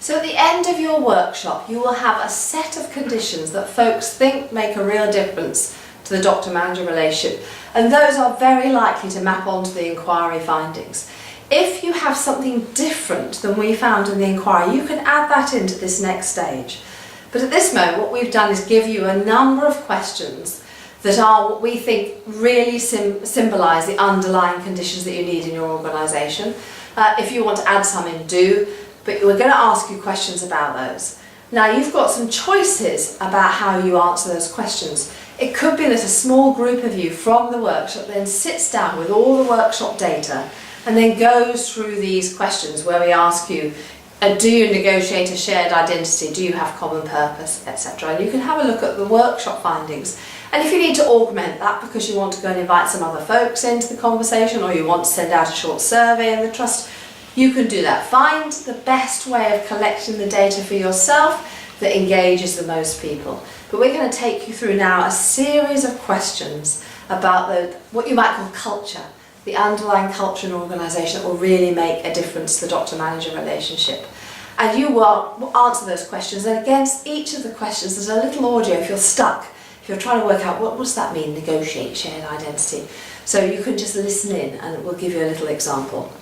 So at the end of your workshop, you will have a set of conditions that folks think make a real difference to the doctor-manager relationship, and those are very likely to map onto the inquiry findings. If you have something different than we found in the inquiry, you can add that into this next stage. But at this moment, what we've done is give you a number of questions that are what we think really symbolise the underlying conditions that you need in your organisation. If you want to add some in, do, but we're going to ask you questions about those. Now, you've got some choices about how you answer those questions. It could be that a small group of you from the workshop then sits down with all the workshop data and then goes through these questions where we ask you, do you negotiate a shared identity, do you have common purpose, etc. And you can have a look at the workshop findings. And if you need to augment that because you want to go and invite some other folks into the conversation, or you want to send out a short survey in the trust, you can do that. Find the best way of collecting the data for yourself that engages the most people. But we're going to take you through now a series of questions about what you might call culture, the underlying culture in an organisation that will really make a difference to the doctor-manager relationship. And you will answer those questions, and against each of the questions there's a little audio if you're stuck, if you're trying to work out what does that mean, negotiate shared identity. So you can just listen in and we'll give you a little example.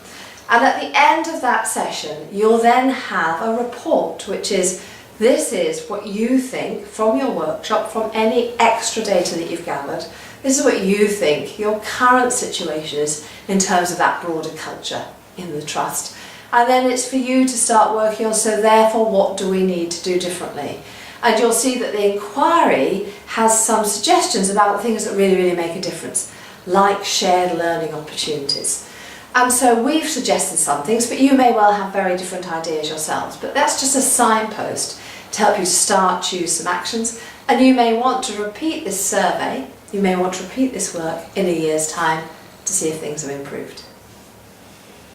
And at the end of that session, you'll then have a report, which is, this is what you think from your workshop, from any extra data that you've gathered. This is what you think your current situation is in terms of that broader culture in the trust. And then it's for you to start working on, so therefore what do we need to do differently? And you'll see that the inquiry has some suggestions about the things that really make a difference, like shared learning opportunities. And so we've suggested some things, but you may well have very different ideas yourselves. But that's just a signpost to help you start, choose some actions. And you may want to repeat this survey, you may want to repeat this work in a year's time to see if things have improved.